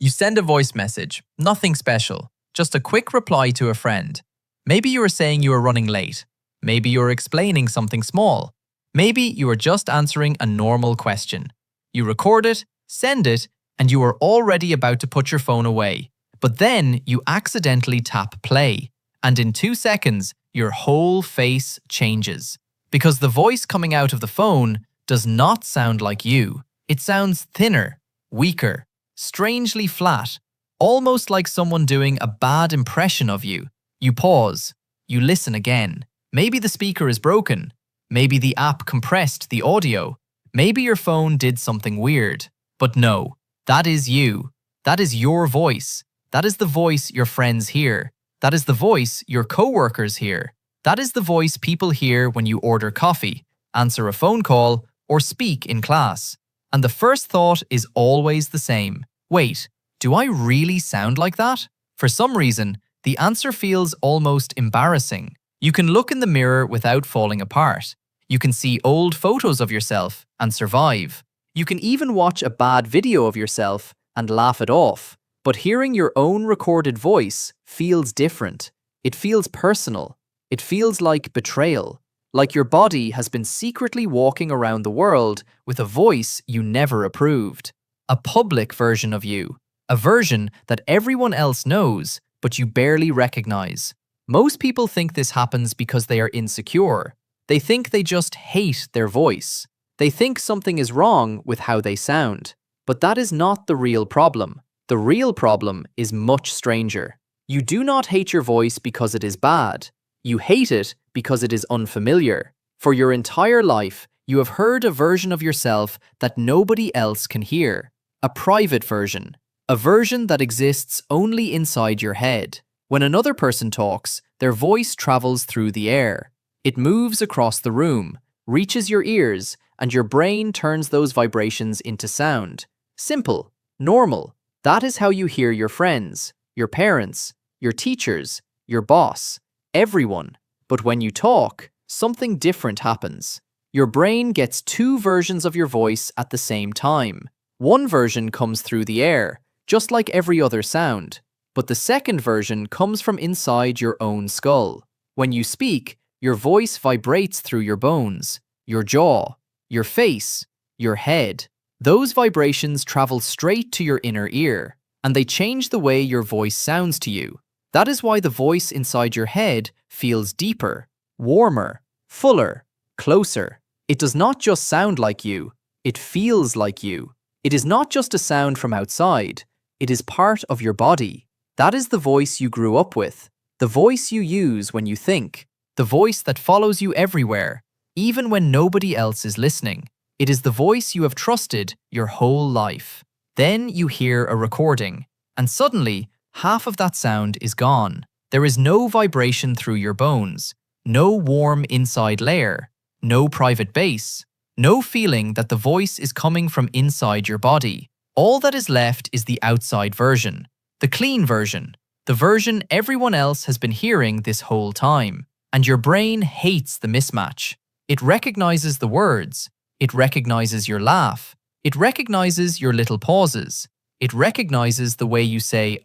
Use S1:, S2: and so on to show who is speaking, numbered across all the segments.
S1: You send a voice message, nothing special, just a quick reply to a friend. Maybe you are saying you are running late. Maybe you are explaining something small. Maybe you are just answering a normal question. You record it, send it, and you are already about to put your phone away. But then you accidentally tap play, and in 2 seconds, your whole face changes. Because the voice coming out of the phone does not sound like you. It sounds thinner, weaker, strangely flat, almost like someone doing a bad impression of you. You pause. You listen again. Maybe the speaker is broken. Maybe the app compressed the audio. Maybe your phone did something weird. But no, that is you. That is your voice. That is the voice your friends hear. That is the voice your coworkers hear. That is the voice people hear when you order coffee, answer a phone call, or speak in class. And the first thought is always the same. Wait, do I really sound like that? For some reason, the answer feels almost embarrassing. You can look in the mirror without falling apart. You can see old photos of yourself and survive. You can even watch a bad video of yourself and laugh it off. But hearing your own recorded voice feels different. It feels personal. It feels like betrayal. Like your body has been secretly walking around the world with a voice you never approved. A public version of you. A version that everyone else knows, but you barely recognize. Most people think this happens because they are insecure. They think they just hate their voice. They think something is wrong with how they sound. But that is not the real problem. The real problem is much stranger. You do not hate your voice because it is bad. You hate it because it is unfamiliar. For your entire life, you have heard a version of yourself that nobody else can hear. A private version. A version that exists only inside your head. When another person talks, their voice travels through the air. It moves across the room, reaches your ears, and your brain turns those vibrations into sound. Simple, normal. That is how you hear your friends, your parents, your teachers, your boss, everyone. But when you talk, something different happens. Your brain gets 2 versions of your voice at the same time. One version comes through the air, just like every other sound. But the second version comes from inside your own skull. When you speak, your voice vibrates through your bones, your jaw, your face, your head. Those vibrations travel straight to your inner ear, and they change the way your voice sounds to you. That is why the voice inside your head feels deeper, warmer, fuller, closer. It does not just sound like you, it feels like you. It is not just a sound from outside, it is part of your body. That is the voice you grew up with, the voice you use when you think, the voice that follows you everywhere, even when nobody else is listening. It is the voice you have trusted your whole life. Then you hear a recording, and suddenly, half of that sound is gone. There is no vibration through your bones, no warm inside layer, no private bass, no feeling that the voice is coming from inside your body. All that is left is the outside version, the clean version, the version everyone else has been hearing this whole time. And your brain hates the mismatch. It recognizes the words. It recognizes your laugh. It recognizes your little pauses. It recognizes the way you say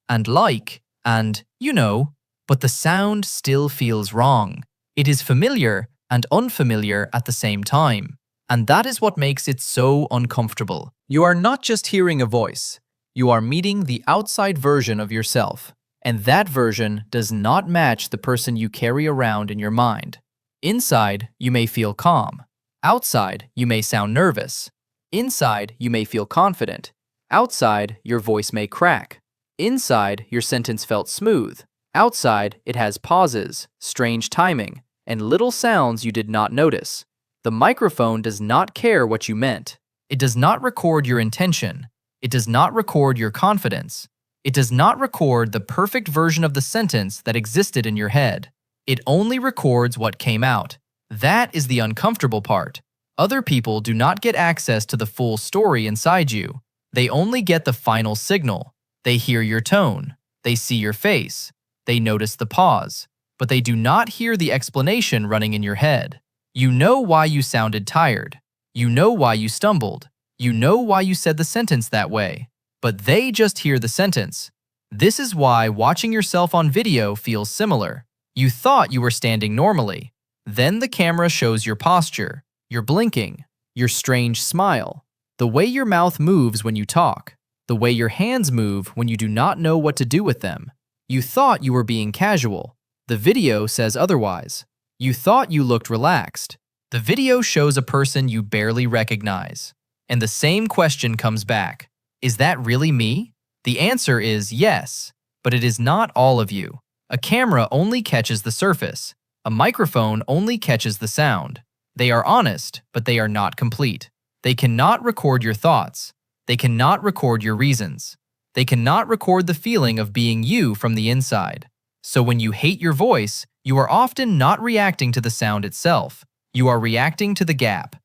S1: and like and you know, but the sound still feels wrong. It is familiar and unfamiliar at the same time. And that is what makes it so uncomfortable. You are not just hearing a voice. You are meeting the outside version of yourself. And that version does not match the person you carry around in your mind. Inside, you may feel calm. Outside, you may sound nervous. Inside, you may feel confident. Outside, your voice may crack. Inside, your sentence felt smooth. Outside, it has pauses, strange timing, and little sounds you did not notice. The microphone does not care what you meant. It does not record your intention. It does not record your confidence. It does not record the perfect version of the sentence that existed in your head. It only records what came out. That is the uncomfortable part. Other people do not get access to the full story inside you. They only get the final signal. They hear your tone. They see your face. They notice the pause. But they do not hear the explanation running in your head. You know why you sounded tired. You know why you stumbled. You know why you said the sentence that way. but they just hear the sentence. This is why watching yourself on video feels similar. You thought you were standing normally. Then the camera shows your posture, your blinking, your strange smile, the way your mouth moves when you talk, the way your hands move when you do not know what to do with them. You thought you were being casual. The video says otherwise. You thought you looked relaxed. The video shows a person you barely recognize. And the same question comes back. Is that really me? The answer is yes, but it is not all of you. A camera only catches the surface. A microphone only catches the sound. They are honest, but they are not complete. They cannot record your thoughts. They cannot record your reasons. They cannot record the feeling of being you from the inside. So when you hate your voice, you are often not reacting to the sound itself. You are reacting to the gap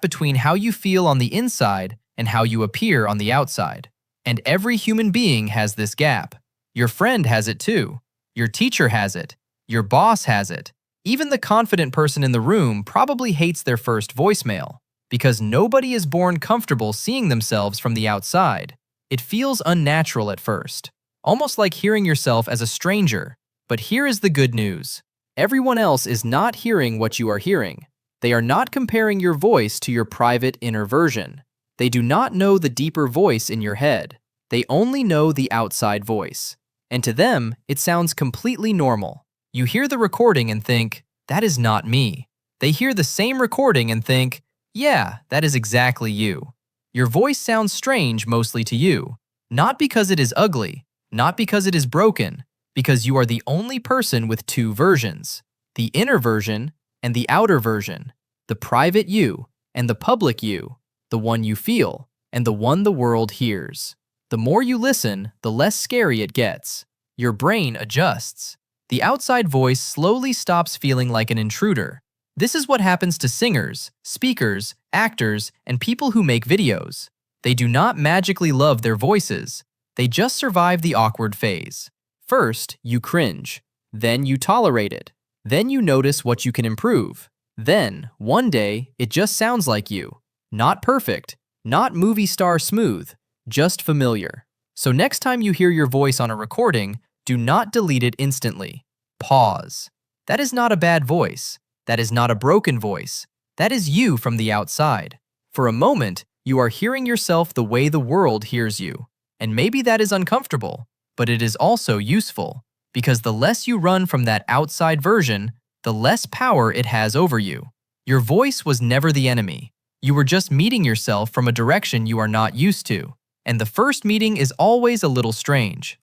S1: between how you feel on the inside and how you appear on the outside. And every human being has this gap. Your friend has it too. Your teacher has it. Your boss has it. Even the confident person in the room probably hates their first voicemail, because nobody is born comfortable seeing themselves from the outside. It feels unnatural at first, almost like hearing yourself as a stranger. But here is the good news. Everyone else is not hearing what you are hearing. They are not comparing your voice to your private inner version. They do not know the deeper voice in your head. They only know the outside voice. And to them, it sounds completely normal. You hear the recording and think, that is not me. They hear the same recording and think, yeah, that is exactly you. Your voice sounds strange mostly to you, not because it is ugly, not because it is broken, because you are the only person with two versions, the inner version and the outer version, the private you and the public you, the one you feel and the one the world hears. The more you listen, the less scary it gets. Your brain adjusts. The outside voice slowly stops feeling like an intruder. This is what happens to singers, speakers, actors, and people who make videos. They do not magically love their voices. They just survive the awkward phase. First, you cringe. Then you tolerate it. Then you notice what you can improve. Then, one day, it just sounds like you. Not perfect, not movie star smooth, just familiar. So next time you hear your voice on a recording, do not delete it instantly. Pause. That is not a bad voice. That is not a broken voice. That is you from the outside. For a moment, you are hearing yourself the way the world hears you. And maybe that is uncomfortable, but it is also useful, because the less you run from that outside version, the less power it has over you. Your voice was never the enemy. You were just meeting yourself from a direction you are not used to. And the first meeting is always a little strange.